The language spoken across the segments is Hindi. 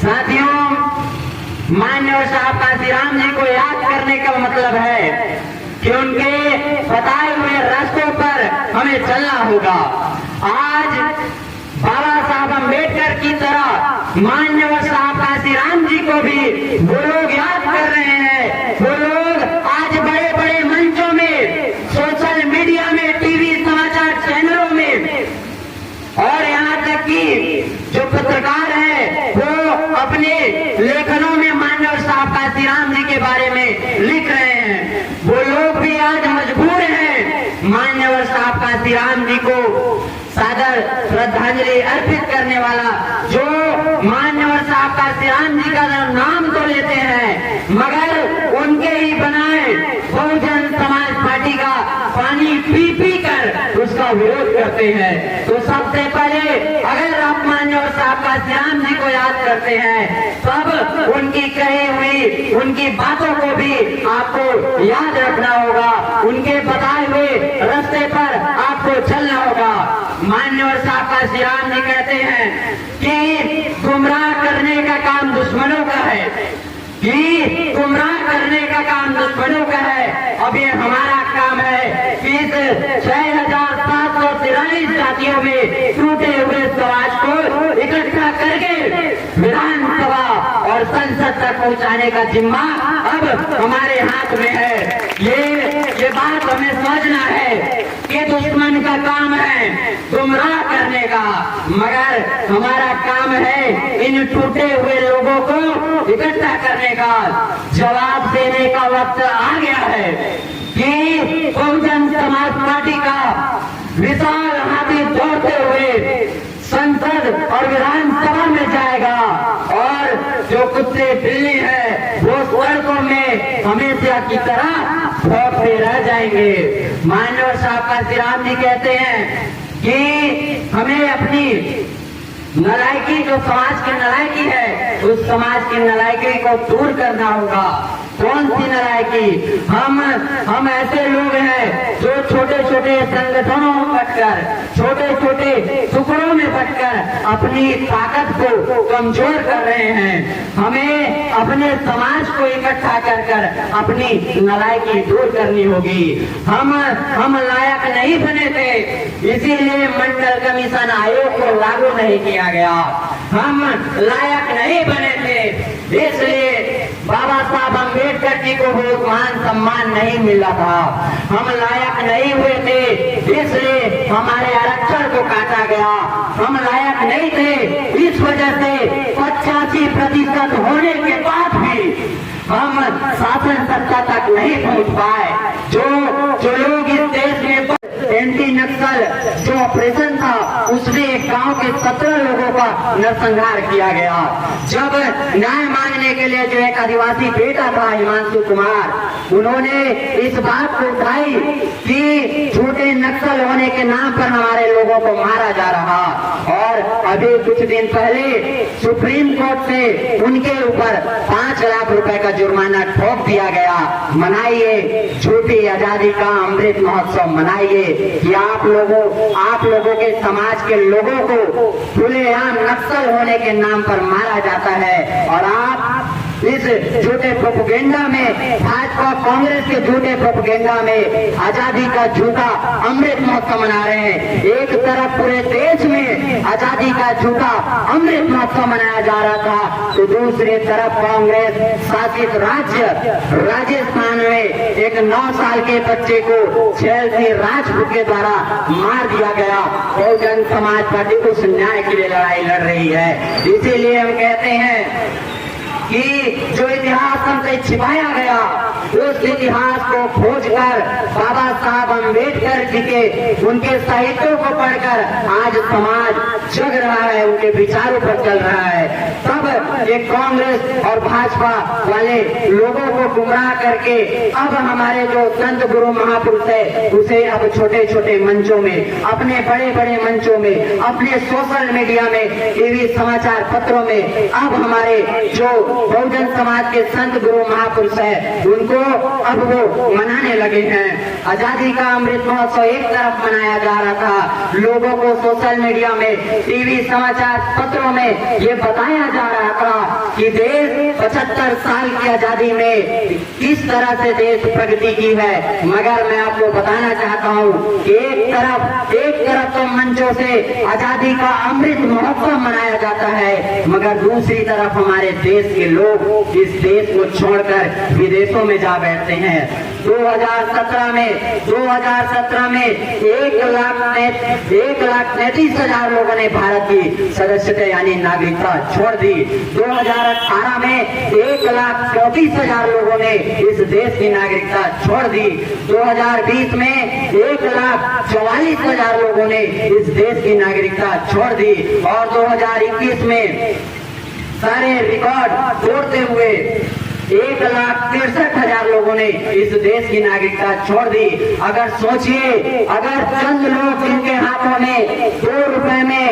साथियों, मान्यवर साहब काशीराम जी को याद करने का मतलब है कि उनके बताए हुए रास्तों पर हमें चलना होगा। आज बाबा साहब अम्बेडकर की तरह मान्यवर साहब काशीराम जी को भी वो लोग याद कर रहे हैं। वो लोग आज बड़े बड़े मंचों में, सोशल मीडिया में, टीवी समाचार चैनलों में और यहाँ तक कि जो पत्रकार है वो अपने लेखनों में मान्यवर साहब काशीराम जी के बारे में लिख रहे हैं। वो लोग भी आज मजबूर हैं मान्यवर साहब काशीराम जी को सादर श्रद्धांजलि अर्पित करने वाला, जो मान्यवर साहब काशीराम जी का नाम तो लेते हैं मगर उनके ही बनाए बहुजन समाज पार्टी का पानी पी पी कर उसका विरोध करते हैं। तो सबसे पहले अगर आप मान्यवर साहब काशीराम जी को याद करते हैं तब उनकी कही हुई उनकी बातों को भी आपको याद रखना होगा, उनके बताए हुए रास्ते पर आपको चलना होगा। मान्यवर साहब काशीराम जी कहते हैं कि गुमराह करने का काम दुश्मनों का है, कि गुमराह करने का काम दुश्मनों का है। अब ये हमारा काम है कि इस 6743 जातियों में टूटे हुए समाज को इकट्ठा करके विधानसभा और संसद तक पहुंचाने का जिम्मा अब हमारे हाथ में है। ये बात हमें समझना है कि दुश्मन का काम है गुमराह करने का, मगर हमारा काम है इन टूटे हुए लोगों को इकट्ठा करने का। जवाब देने का वक्त आ गया है कि बहुजन समाज पार्टी का विशाल हाथी दौड़ते हुए संसद और विधानसभा में जाएगा और जो कुत्ते बिल्ली है वो सड़कों में हमेशा की तरह भौंकते रह जाएंगे। मान्यवर साहब काशीराम जी कहते हैं कि हमें अपनी नलायकी, जो समाज की नलायकी है, उस समाज की नलायकी को दूर करना होगा। कौन सी नलायकी? हम ऐसे लोग हैं जो छोटे छोटे संगठनों में बंटकर, छोटे छोटे टुकड़ों में बंटकर अपनी ताकत को कमजोर कर रहे हैं। हमें अपने समाज को इकट्ठा कर कर अपनी नलायकी दूर करनी होगी। हम लायक नहीं बने थे, इसीलिए मंडल कमीशन आयोग को लागू नहीं किया गया। हम लायक नहीं बने थे, इसलिए बाबा साहब अम्बेडकर जी को वो मान सम्मान नहीं मिला था। हम लायक नहीं हुए थे, इसलिए हमारे आरक्षण को काटा गया। हम लायक नहीं थे, इस वजह से 85% होने के बाद भी हम शासन सत्ता तक नहीं पहुंच पाए। जो लोग इस देश में एंटी नक्सल जो ऑपरेशन था उसमें एक गांव के 17 लोगों का नरसंहार किया गया। जब न्याय मांगने के लिए जो एक आदिवासी बेटा था हिमांशु कुमार, उन्होंने इस बात को उठाई कि झूठे नक्सल होने के नाम पर हमारे लोगों को मारा जा रहा, और अभी कुछ दिन पहले सुप्रीम कोर्ट से उनके ऊपर 5 लाख रुपए का जुर्माना ठोक दिया गया। मनाइए झूठी आजादी का अमृत महोत्सव, मनाइए कि आप लोगों के समाज के लोगों को खुलेआम नक्सल होने के नाम पर मारा जाता है, और आप इस झूठे प्रोपेगेंडा में, भाजपा कांग्रेस के झूठे प्रोपेगेंडा में आजादी का झूठा अमृत महोत्सव मना रहे हैं। एक तरफ पूरे देश में आजादी का झूठा अमृत महोत्सव मनाया जा रहा था, तो दूसरी तरफ कांग्रेस शासित राज्य राजस्थान में एक 9 साल के बच्चे को छेल सिंह राजपूत के द्वारा मार दिया गया। बहुजन समाज पार्टी उस न्याय के लिए लड़ाई लड़ रही है। इसीलिए हम कहते हैं कि जो इतिहास हमसे छिपाया गया, उस इतिहास को खोजकर बाबा साहब अम्बेडकर जी के उनके साहित्यों को पढ़कर आज समाज जग रहा है, उनके विचारों पर चल रहा है। तब ये कांग्रेस और भाजपा वाले लोगों को गुमराह करके अब हमारे जो संत गुरु महापुरुष है उसे अब छोटे छोटे मंचों में, अपने बड़े बड़े मंचों में, अपने सोशल मीडिया में, टीवी समाचार पत्रों में अब हमारे जो बहुजन समाज के संत गुरु महापुरुष है उनको अब वो मनाने लगे हैं। आजादी का अमृत महोत्सव एक तरफ मनाया जा रहा था, लोगों को सोशल मीडिया में, टीवी समाचार पत्रों में ये बताया जा रहा आंकड़ा कि देश 75 साल की आजादी में किस तरह से देश प्रगति की है, मगर मैं आपको बताना चाहता हूँ कि एक तरफ तो मंचों से आजादी का अमृत महोत्सव मनाया जाता है, मगर दूसरी तरफ हमारे देश के लोग इस देश को छोड़कर विदेशों में जा बैठते हैं। 2017 में 1,33,000 लोगों ने भारत की सदस्यता यानी नागरिकता छोड़ दी। 2018 में 1,34,000 लोगों ने इस देश की नागरिकता छोड़ दी। 2020 में 1,44,000 लोगों ने इस देश की नागरिकता छोड़ दी और 2021 में सारे रिकॉर्ड तोड़ते हुए 1,63,000 लोगों ने इस देश की नागरिकता छोड़ दी। अगर सोचिए, अगर चंद लोग जिनके हाथों में 2 रुपए में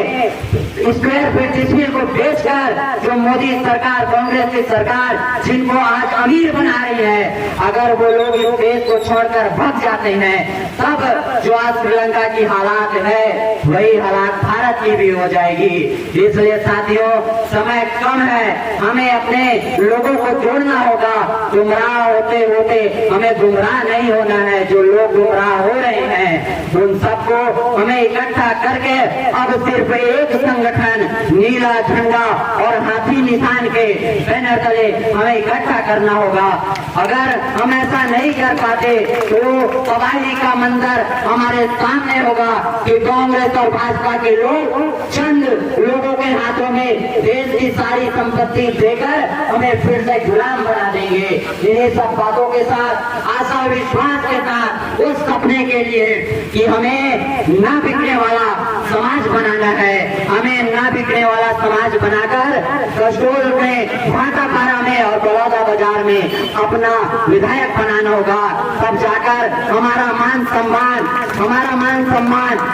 स्क्वायर फीट जमीन को बेचकर जो मोदी सरकार, कांग्रेस की सरकार जिनको आज अमीर बना रही है, अगर वो लोग इस देश को छोड़कर भाग जाते हैं, तब जो आज श्रीलंका की हालात है वही हालात भारत की भी हो जाएगी। इसलिए साथियों, समय कम है, हमें अपने लोगों को जोड़ना होगा। गुमराह होते होते हमें गुमराह नहीं होना है। जो लोग गुमराह हो रहे हैं उन सबको हमें इकट्ठा करके अब सिर्फ एक संगठन, नीला झंडा और हाथी निशान के बैनर तले हमें इकट्ठा करना होगा। अगर हम ऐसा नहीं कर पाते तो तबाही का मंजर हमारे सामने होगा कि कांग्रेस और भाजपा के लोग चंद लोगों के हाथों में देश की सारी संपत्ति देकर हमें फिर से गुलाम बना देंगे। इन्हीं सब बातों के साथ, आशा विश्वास के साथ, उस सपने के लिए कि हमें ना बिकने वाला समाज बनाना है, हमें ना बिकने वाला समाज बनाकर कसडोल में, भाटापारा में और बड़ौदा बाजार में अपना विधायक बनाना होगा। तब जाकर हमारा मान सम्मान,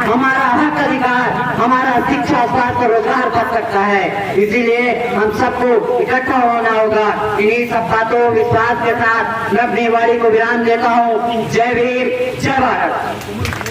हमारा हक अधिकार, हमारा शिक्षा, स्वास्थ्य, रोजगार बढ़ सकता है। इसीलिए हम सबको इकट्ठा होना होगा। इन्हीं सब बातों, विश्वास के साथ मैं अपनी वाणी को विराम देता हूँ। जय भीम, जय भारत।